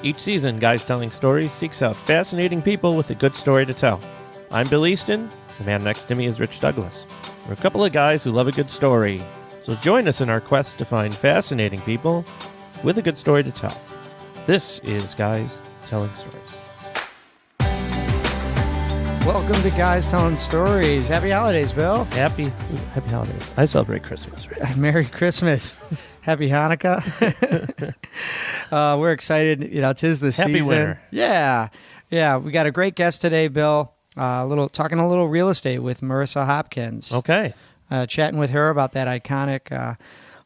Each season, Guys Telling Stories seeks out fascinating people with a good story to tell. I'm Bill Easton. The man next to me is Rich Douglas. We're a couple of guys who love a good story. So join us in our quest to find fascinating people with a good story to tell. This is Guys Telling Stories. Welcome to Guys Telling Stories. Happy holidays, Bill. Happy holidays. I celebrate Christmas, right? Merry Christmas. Happy Hanukkah. We're excited. You know, 'tis the season. Happy winter. Yeah. We got a great guest today, Bill. Talking a little real estate with Marissa Hopkins. Okay. Chatting with her about that iconic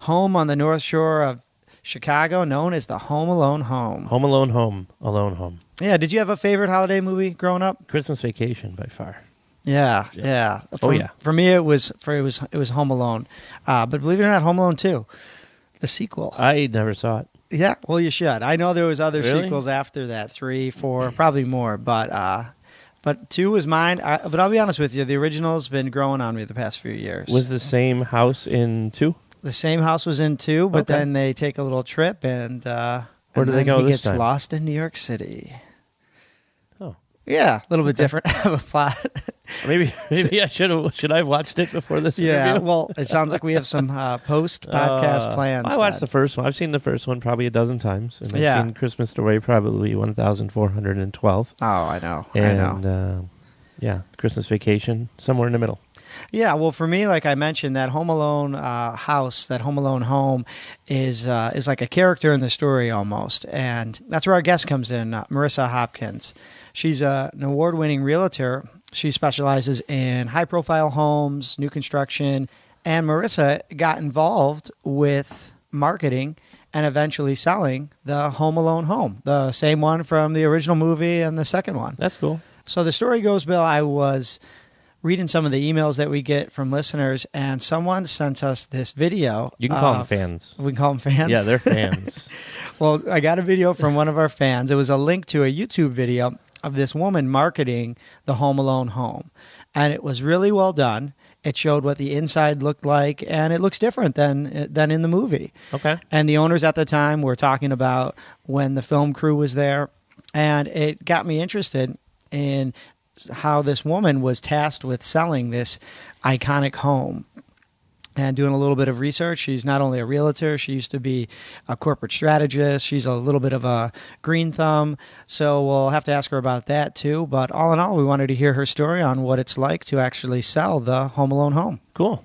home on the North Shore of Chicago known as the Home Alone Home. Home Alone Home. Alone Home. Yeah. Did you have a favorite holiday movie growing up? Christmas Vacation by far. Yeah. Yeah. For me, it was Home Alone. But believe it or not, Home Alone 2, the sequel. I never saw it. Yeah, well, you should. I know there was other Really? sequels after that, 3, 4, probably more, but 2 was mine. But I'll be honest with you, the original's been growing on me the past few years. Was the same house in 2? The same house was in 2, but Okay. then they take a little trip, and Where do they go he this gets time? lost in New York City. Oh. Yeah, a little bit different of a plot. Maybe I should I have watched it before this Yeah, interview? well, it sounds like we have some post-podcast plans. I watched the first one. I've seen the first one probably a dozen times. And I've Yeah. seen Christmas Story probably 1,412. Oh, I know. And, Christmas Vacation, somewhere in the middle. Yeah, well, for me, like I mentioned, that Home Alone house, that Home Alone home, is like a character in the story almost, and that's where our guest comes in, Marissa Hopkins. She's an award-winning realtor. She specializes in high-profile homes, new construction, and Marissa got involved with marketing and eventually selling the Home Alone home, the same one from the original movie and the second one. That's cool. So the story goes, Bill, I was reading some of the emails that we get from listeners, and someone sent us this video. You can call them fans. We can call them fans? Yeah, they're fans. Well, I got a video from one of our fans. It was a link to a YouTube video of this woman marketing the Home Alone home, and it was really well done. It showed what the inside looked like, and it looks different than in the movie. Okay. And the owners at the time were talking about when the film crew was there, and it got me interested in how this woman was tasked with selling this iconic home. And doing a little bit of research, she's not only a realtor, she used to be a corporate strategist. She's a little bit of a green thumb. So we'll have to ask her about that too. But all in all, we wanted to hear her story on what it's like to actually sell the Home Alone home. Cool.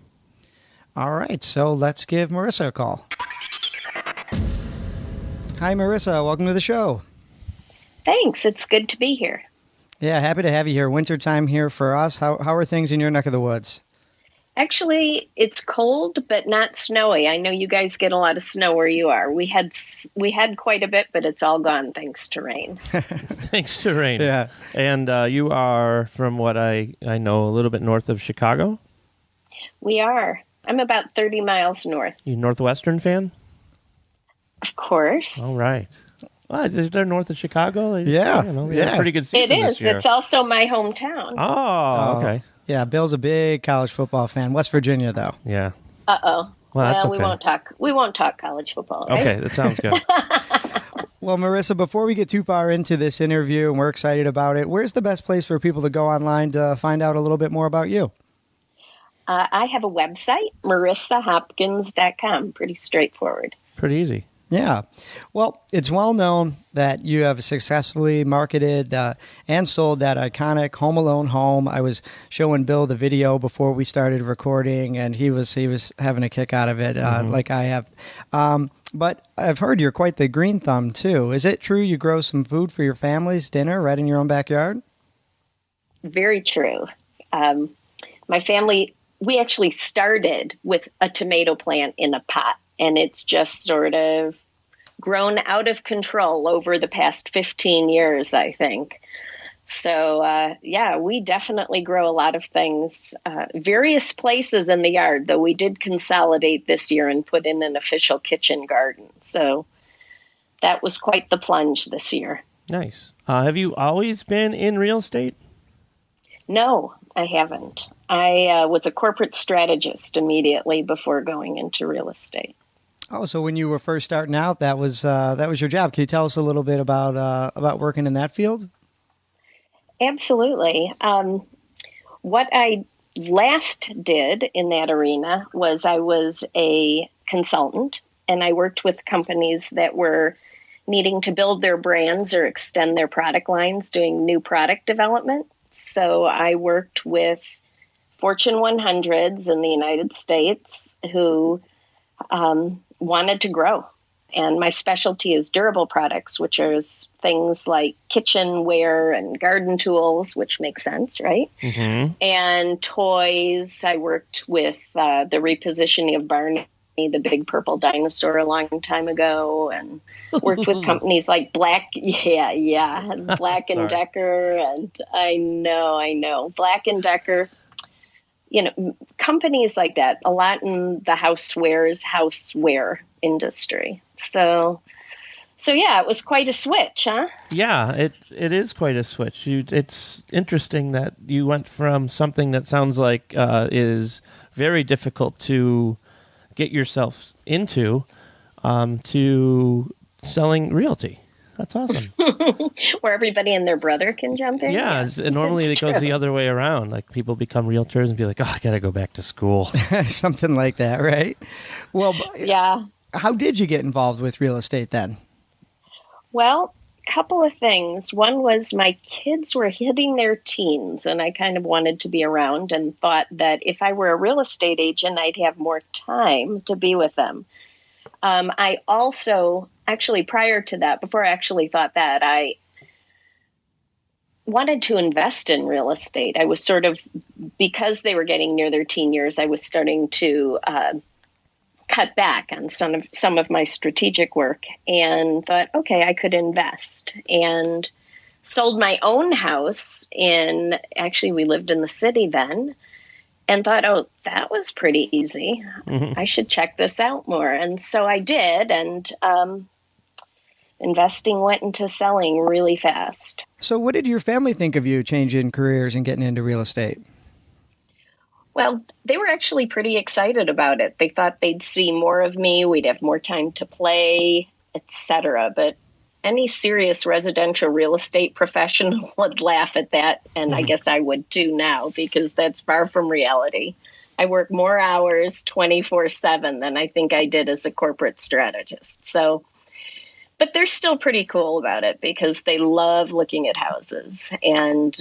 All right, so let's give Marissa a call. Hi, Marissa. Welcome to the show. Thanks. It's good to be here. Yeah, happy to have you here. Wintertime here for us. How are things in your neck of the woods? Actually, it's cold, but not snowy. I know you guys get a lot of snow where you are. We had quite a bit, but it's all gone thanks to rain. Thanks to rain. Yeah. And you are, from what I know, a little bit north of Chicago? We are. I'm about 30 miles north. You a Northwestern fan? Of course. All right. Well, they're north of Chicago. They Yeah. They had a pretty good It season is. this year. It's also my hometown. Oh, okay. Yeah, Bill's a big college football fan. West Virginia, though. Yeah. Uh-oh. Well, that's we okay. won't talk college football, right? Okay, that sounds good. Well, Marissa, before we get too far into this interview, and we're excited about it, where's the best place for people to go online to find out a little bit more about you? I have a website, marissahopkins.com. Pretty straightforward. Pretty easy. Yeah. Well, it's well known that you have successfully marketed and sold that iconic Home Alone home. I was showing Bill the video before we started recording, and he was having a kick out of it, like I have. But I've heard you're quite the green thumb, too. Is it true you grow some food for your family's dinner right in your own backyard? Very true. My family, we actually started with a tomato plant in a pot, and it's just sort of grown out of control over the past 15 years, I think. So, we definitely grow a lot of things, various places in the yard, though we did consolidate this year and put in an official kitchen garden. So that was quite the plunge this year. Nice. Have you always been in real estate? No, I haven't. I was a corporate strategist immediately before going into real estate. Oh, so when you were first starting out, that was your job. Can you tell us a little bit about working in that field? Absolutely. What I last did in that arena was I was a consultant, and I worked with companies that were needing to build their brands or extend their product lines, doing new product development. So I worked with Fortune 100s in the United States who wanted to grow. And my specialty is durable products, which are things like kitchenware and garden tools, which makes sense, right? Mm-hmm. And toys. I worked with the repositioning of Barney, the big purple dinosaur, a long time ago, and worked with companies like Black and Decker, and I know Black and Decker. Companies like that, a lot in the houseware industry. So yeah, it was quite a switch, huh? Yeah, it is quite a switch. It's interesting that you went from something that sounds like is very difficult to get yourself into to selling realty. That's awesome. Where everybody and their brother can jump in. Yeah, normally it goes the other way around. Like people become realtors and be like, "Oh, I got to go back to school." Something like that, right? Well, yeah. How did you get involved with real estate then? Well, a couple of things. One was my kids were hitting their teens, and I kind of wanted to be around and thought that if I were a real estate agent, I'd have more time to be with them. I also, actually, prior to that, before I actually thought that, I wanted to invest in real estate. I was sort of, because they were getting near their teen years, I was starting to cut back on some of my strategic work and thought, okay, I could invest, and sold my own house actually, we lived in the city then, and thought, oh, that was pretty easy. Mm-hmm. I should check this out more. And so I did, and investing went into selling really fast. So what did your family think of you changing careers and getting into real estate? Well, they were actually pretty excited about it. They thought they'd see more of me, we'd have more time to play, etc. But any serious residential real estate professional would laugh at that, and I guess I would too now, because that's far from reality. I work more hours 24/7 than I think I did as a corporate strategist. But they're still pretty cool about it because they love looking at houses, and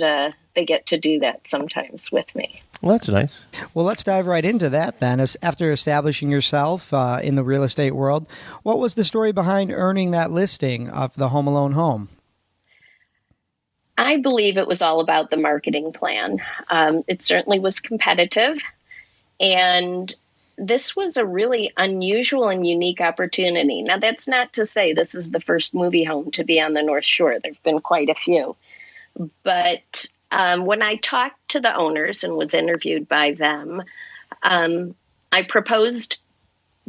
they get to do that sometimes with me. Well, that's nice. Well, let's dive right into that then. After establishing yourself in the real estate world, what was the story behind earning that listing of the Home Alone home? I believe it was all about the marketing plan. It certainly was competitive, and this was a really unusual and unique opportunity. Now, that's not to say this is the first movie home to be on the North Shore. There have been quite a few. But when I talked to the owners and was interviewed by them, I proposed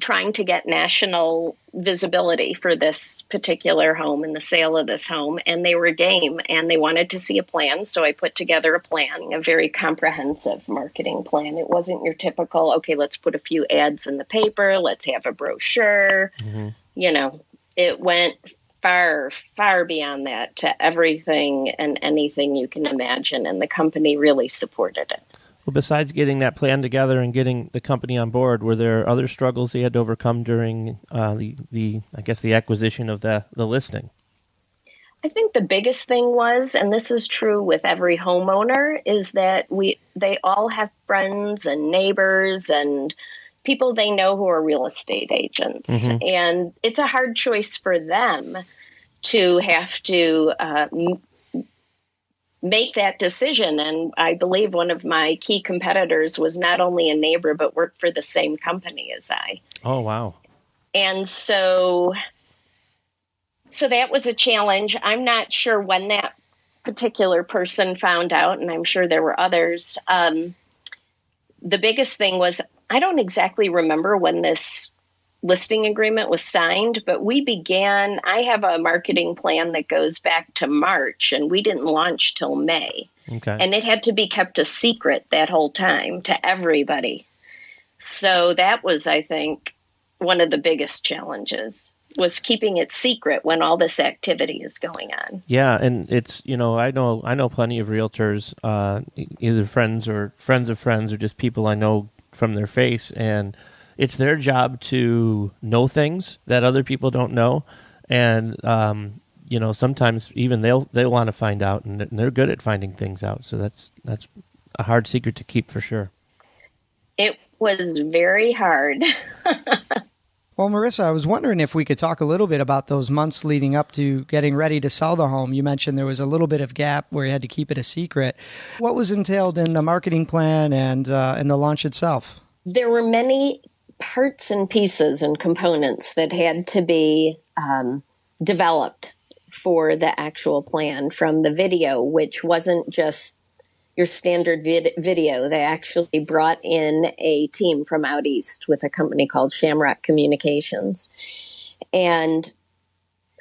trying to get national visibility for this particular home and the sale of this home, and they were game, and they wanted to see a plan. So I put together a plan, a very comprehensive marketing plan. It wasn't your typical, okay, let's put a few ads in the paper, let's have a brochure. Mm-hmm. It went far, far beyond that to everything and anything you can imagine, and the company really supported it. Well, besides getting that plan together and getting the company on board, were there other struggles they had to overcome during the acquisition of the listing? I think the biggest thing was, and this is true with every homeowner, is that they all have friends and neighbors and people they know who are real estate agents. Mm-hmm. And it's a hard choice for them to have to make that decision. And I believe one of my key competitors was not only a neighbor, but worked for the same company as I. Oh, wow. And so that was a challenge. I'm not sure when that particular person found out, and I'm sure there were others. The biggest thing was, I don't exactly remember when this listing agreement was signed, but I have a marketing plan that goes back to March, and we didn't launch till May. Okay. And it had to be kept a secret that whole time to everybody. So that was, I think, one of the biggest challenges, was keeping it secret when all this activity is going on. Yeah, and it's, I know plenty of realtors, either friends or friends of friends or just people I know from their face, and it's their job to know things that other people don't know, and sometimes even they'll want to find out, and they're good at finding things out. So that's a hard secret to keep for sure. It was very hard. Well, Marissa, I was wondering if we could talk a little bit about those months leading up to getting ready to sell the home. You mentioned there was a little bit of gap where you had to keep it a secret. What was entailed in the marketing plan and the launch itself? There were many parts and pieces and components that had to be developed for the actual plan, from the video, which wasn't just your standard video. They actually brought in a team from out east with a company called Shamrock Communications. And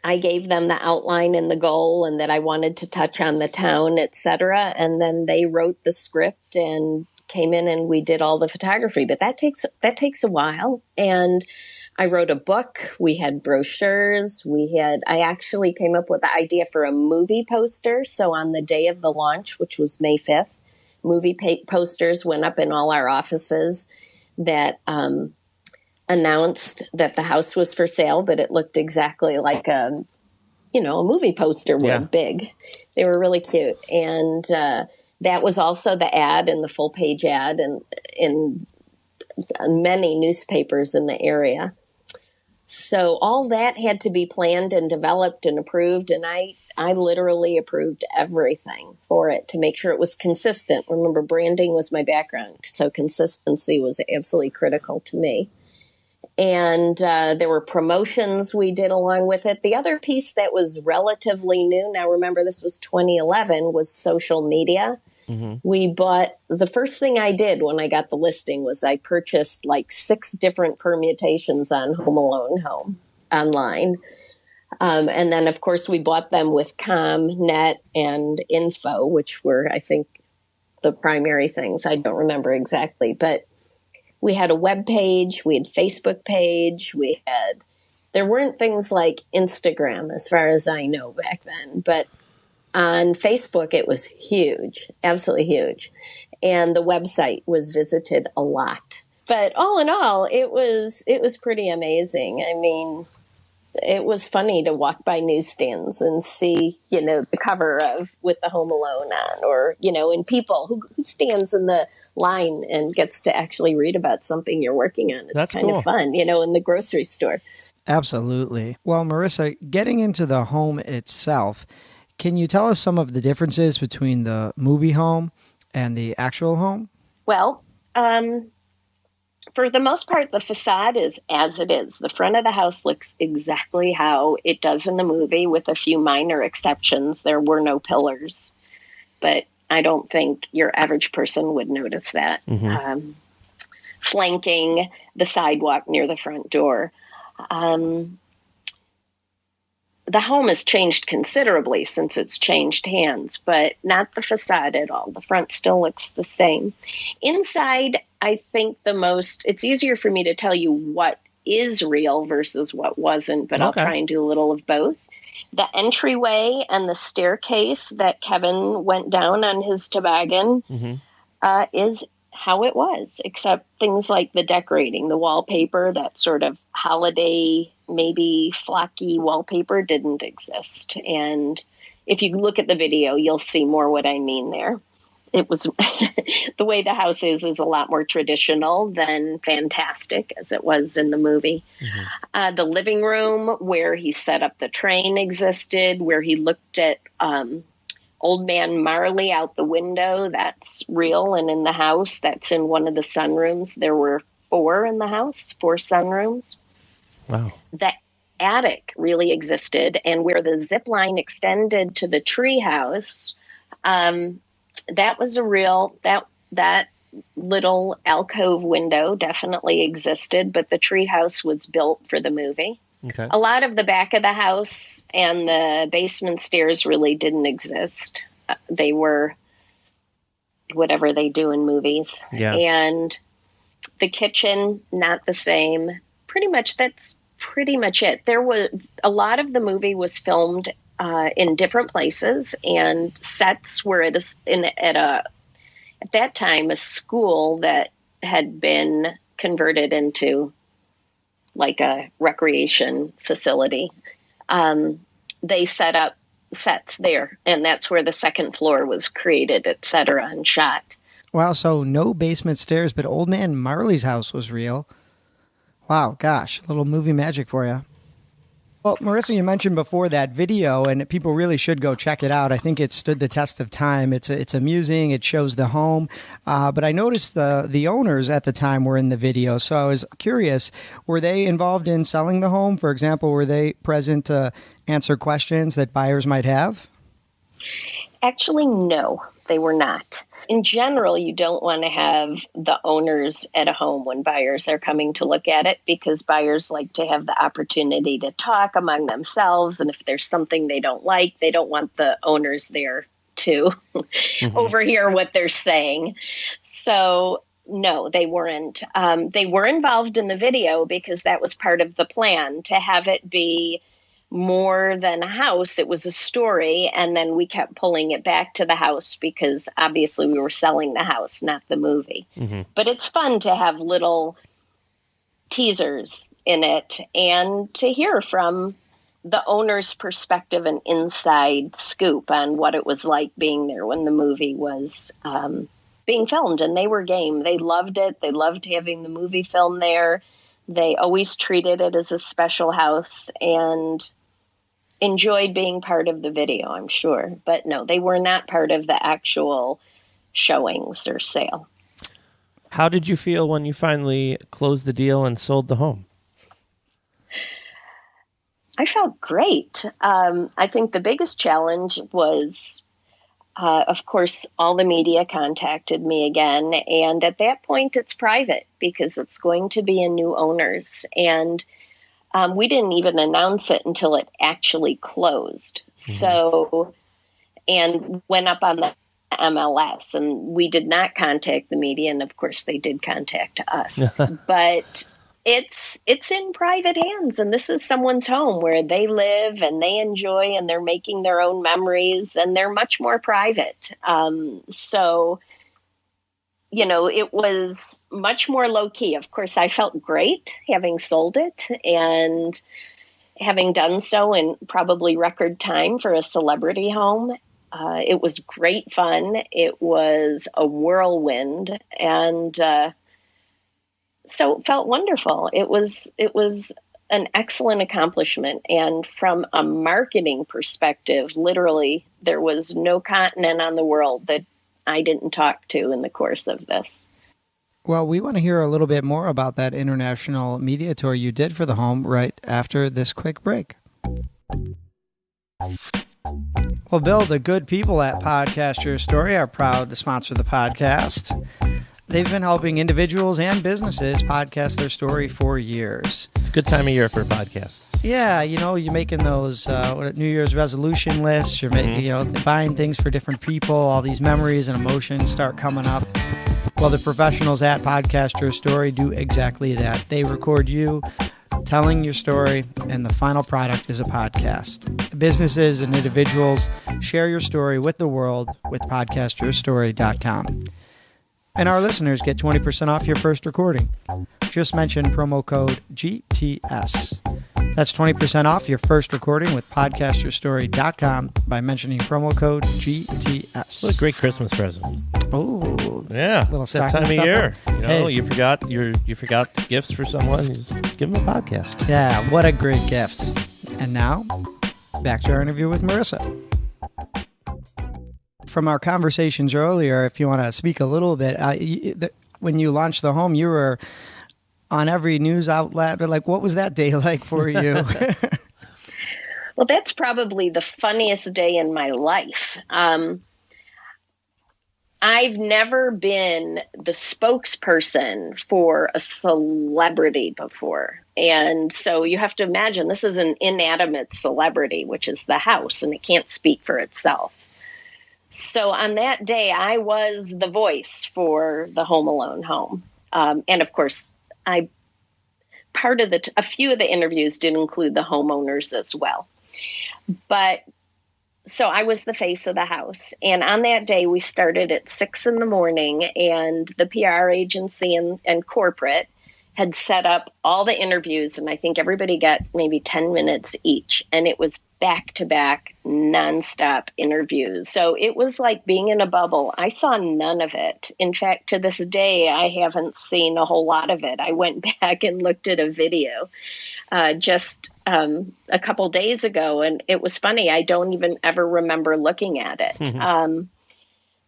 I gave them the outline and the goal, and that I wanted to touch on the town, etc. And then they wrote the script and came in and we did all the photography. But that takes a while. And I wrote a book. We had brochures. I actually came up with the idea for a movie poster. So on the day of the launch, which was May 5th, movie posters went up in all our offices that announced that the house was for sale, but it looked exactly like a movie poster would, big. They were really cute. And that was also the ad and the full page ad in many newspapers in the area. So all that had to be planned and developed and approved, and I literally approved everything for it to make sure it was consistent. Remember, branding was my background, so consistency was absolutely critical to me. And there were promotions we did along with it. The other piece that was relatively new, now remember this was 2011, was social media. Mm-hmm. The first thing I did when I got the listing was I purchased like 6 different permutations on Home Alone Home online. And then, of course, we bought them with net, and info, which were, I think, the primary things. I don't remember exactly. But we had a web page. We had Facebook page. There weren't things like Instagram, as far as I know back then. But on Facebook, it was huge, absolutely huge. And the website was visited a lot. But all in all, it was pretty amazing. I mean, it was funny to walk by newsstands and see, the cover with the Home Alone on, or, and people who stands in the line and gets to actually read about something you're working on. It's kind of fun, in the grocery store. Absolutely. Well, Marissa, getting into the home itself, can you tell us some of the differences between the movie home and the actual home? Well, for the most part, the facade is as it is. The front of the house looks exactly how it does in the movie, with a few minor exceptions. There were no pillars, but I don't think your average person would notice that. Mm-hmm. Flanking the sidewalk near the front door. The home has changed considerably since it's changed hands, but not the facade at all. The front still looks the same. Inside, I think it's easier for me to tell you what is real versus what wasn't, but okay. I'll try and do a little of both. The entryway and the staircase that Kevin went down on his toboggan is how it was, except things like the decorating, the wallpaper, that sort of holiday, maybe flocky wallpaper didn't exist. And if you look at the video, you'll see more what I mean there. It was the way the house is a lot more traditional than fantastic as it was in the movie. Mm-hmm. The living room where he set up the train existed, where he looked at Old Man Marley out the window. That's real. And in the house, that's in one of the sunrooms. There were 4 in the house, 4 sunrooms. Wow. The attic really existed. And where the zip line extended to the tree house, that was a real, that little alcove window definitely existed, but the tree house was built for the movie. Okay. A lot of the back of the house and the basement stairs really didn't exist. They were whatever they do in movies. Yeah. And the kitchen, not the same. that's pretty much it. There was a lot of the movie was filmed in different places, and sets were at that time a school that had been converted into like a recreation facility. They set up sets there, and that's where the second floor was created, et cetera, and shot. Wow, so no basement stairs, but Old Man Marley's house was real. Wow, gosh, a little movie magic for you. Well, Marissa, you mentioned before that video, and people really should go check it out. I think it stood the test of time. It's amusing. It shows the home. But I noticed the owners at the time were in the video, so I was curious, were they involved in selling the home? For example, were they present to answer questions that buyers might have? Actually, no, they were not. In general, you don't want to have the owners at a home when buyers are coming to look at it, because buyers like to have the opportunity to talk among themselves. And if there's something they don't like, they don't want the owners there to overhear what they're saying. So no, they weren't. They were involved in the video because that was part of the plan, to have it be more than a house. It was a story, and then we kept pulling it back to the house because obviously we were selling the house, not the movie. But it's fun to have little teasers in it and to hear from the owner's perspective, an inside scoop on what it was like being there when the movie was being filmed. And they were game. They loved it. They loved having the movie filmed there. They always treated it as a special house and enjoyed being part of the video, I'm sure. But no, they were not part of the actual showings or sale. How did you feel when you finally closed the deal and sold the home? I felt great. I think the biggest challenge was, of course, all the media contacted me again. And at that point, it's private because it's going to be in new owners. And we didn't even announce it until it actually closed. So, and went up on the MLS, and we did not contact the media. And of course they did contact us, but it's in private hands. And this is someone's home where they live and they enjoy, and they're making their own memories, and they're much more private. So, you know, it was much more low key. Of course, I felt great having sold it and having done so in probably record time for a celebrity home. It was great fun. It was a whirlwind, and so it felt wonderful. It was an excellent accomplishment. And from a marketing perspective, literally, there was no continent on the world that I didn't talk to in the course of this. Well, we want to hear a little bit more about that international media tour you did for the home right after this quick break. Well, Bill, the good people at Podcast Your Story are proud to sponsor the podcast. They've been helping individuals and businesses podcast their story for years. It's a good time of year for podcasts. Yeah, you know, you're making those New Year's resolution lists. You're making, buying things for different people. All these memories and emotions start coming up. Well, the professionals at Podcast Your Story do exactly that. They record you telling your story, and the final product is a podcast. Businesses and individuals share your story with the world with podcastyourstory.com. And our listeners get 20% off your first recording. Just mention promo code GTS. That's 20% off your first recording with podcastyourstory.com by mentioning promo code GTS. What a great Christmas present. Oh, yeah. Little that time of year. Hey. You forgot gifts for someone. You just give them a podcast. Yeah, what a great gift. And now, back to our interview with Marissa. From our conversations earlier, if you want to speak a little bit, when you launched the home, you were on every news outlet. But what was that day like for you? Well, that's probably the funniest day in my life. I've never been the spokesperson for a celebrity before. And so you have to imagine this is an inanimate celebrity, which is the house, and it can't speak for itself. So on that day, I was the voice for the Home Alone home. And of course, I a few of the interviews did include the homeowners as well. But so I was the face of the house. And on that day, we started at 6 in the morning, and the PR agency and corporate had set up all the interviews. And I think everybody got maybe 10 minutes each. And it was back-to-back, nonstop interviews. So it was like being in a bubble. I saw none of it. In fact, to this day, I haven't seen a whole lot of it. I went back and looked at a video just a couple days ago, and it was funny. I don't even ever remember looking at it.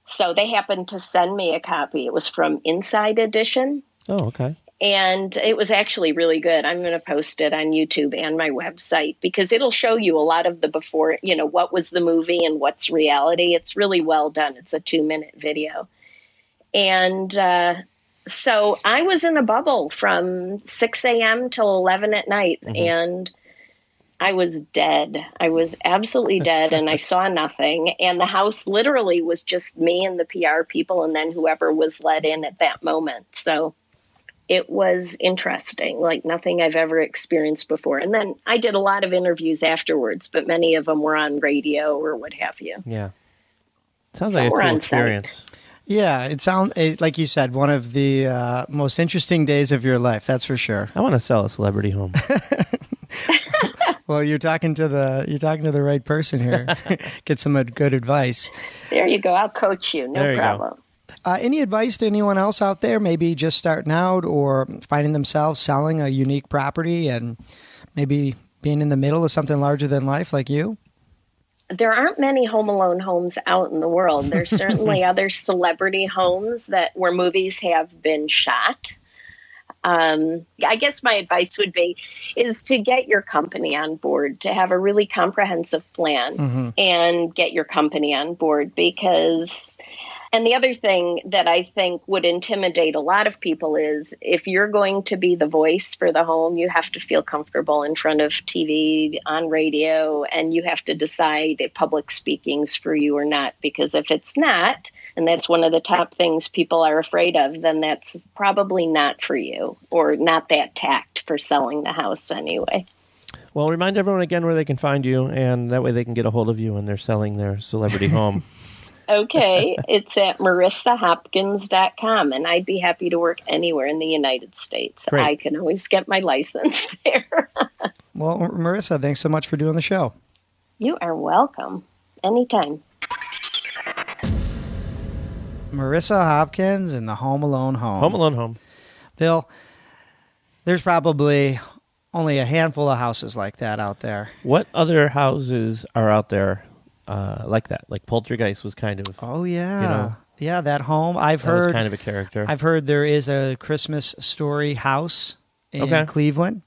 So they happened to send me a copy. It was from Inside Edition. Oh, okay. And it was actually really good. I'm going to post it on YouTube and my website because it'll show you a lot of the before, what was the movie and what's reality. It's really well done. It's a 2-minute video. And so I was in a bubble from 6 a.m. till 11 at night. Mm-hmm. And I was dead. I was absolutely dead, and I saw nothing. And the house literally was just me and the PR people and then whoever was let in at that moment. So it was interesting, like nothing I've ever experienced before. And then I did a lot of interviews afterwards, but many of them were on radio or what have you. Yeah. Sounds like a cool experience. Yeah, it sounds like you said, one of the most interesting days of your life. That's for sure. I want to sell a celebrity home. Well, you're talking to the right person here. Get some good advice. There you go. I'll coach you. No problem. Any advice to anyone else out there, maybe just starting out or finding themselves selling a unique property and maybe being in the middle of something larger than life like you? There aren't many home alone homes out in the world. There's certainly other celebrity homes where movies have been shot. I guess my advice would be is to get your company on board, to have a really comprehensive plan and get your company on board because... And the other thing that I think would intimidate a lot of people is if you're going to be the voice for the home, you have to feel comfortable in front of TV, on radio, and you have to decide if public speaking's for you or not. Because if it's not, and that's one of the top things people are afraid of, then that's probably not for you or not that tact for selling the house anyway. Well, remind everyone again where they can find you, and that way they can get a hold of you when they're selling their celebrity home. Okay, it's at marissahopkins.com, and I'd be happy to work anywhere in the United States. Great. I can always get my license there. Well, Marissa, thanks so much for doing the show. You are welcome. Anytime. Marissa Hopkins in the Home Alone Home. Home Alone Home. Bill, there's probably only a handful of houses like that out there. What other houses are out there like that? Like Poltergeist was kind of... Oh, yeah. You know, yeah, that home. I've that heard... was kind of a character. I've heard there is a Christmas Story house in Cleveland.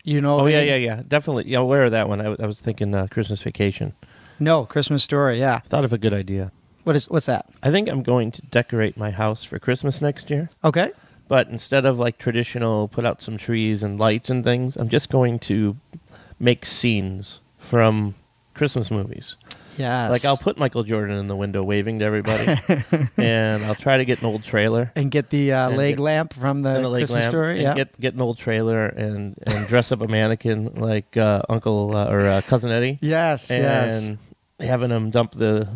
You know... Oh, yeah. Definitely. Yeah, aware of that one. I was thinking Christmas Vacation. No, Christmas Story, yeah. Thought of a good idea. What's that? I think I'm going to decorate my house for Christmas next year. Okay. But instead of like traditional, put out some trees and lights and things, I'm just going to make scenes from Christmas movies. Yes. Like I'll put Michael Jordan in the window waving to everybody, and I'll try to get an old trailer. And get the leg lamp from the Christmas Story. Yeah. Get an old trailer and dress up a mannequin like Uncle or Cousin Eddie. Yes, and having them dump the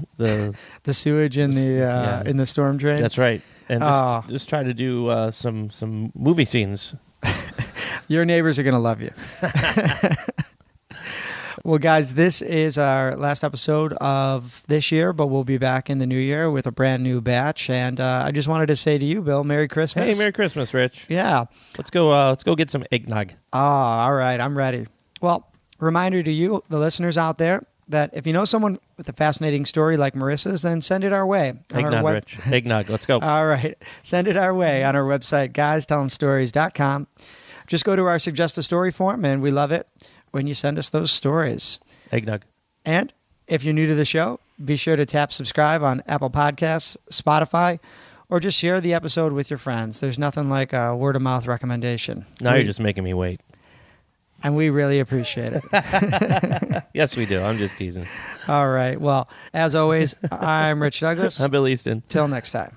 sewage in the storm drain. That's right. And just try to do some movie scenes. Your neighbors are going to love you. Well, guys, this is our last episode of this year, but we'll be back in the new year with a brand new batch. And I just wanted to say to you, Bill, Merry Christmas. Hey, Merry Christmas, Rich. Yeah. Let's go get some eggnog. All right. I'm ready. Well, reminder to you, the listeners out there, that if you know someone with a fascinating story like Marissa's, then send it our way. Eggnog, Rich. Eggnog. Let's go. All right. Send it our way on our website, guystellingstories.com. Just go to our Suggest a Story form, and we love it when you send us those stories. Eggnog. And if you're new to the show, be sure to tap subscribe on Apple Podcasts, Spotify, or just share the episode with your friends. There's nothing like a word-of-mouth recommendation. Now you're just making me wait. And we really appreciate it. Yes, we do. I'm just teasing. All right. Well, as always, I'm Rich Douglas. I'm Bill Easton. Till next time.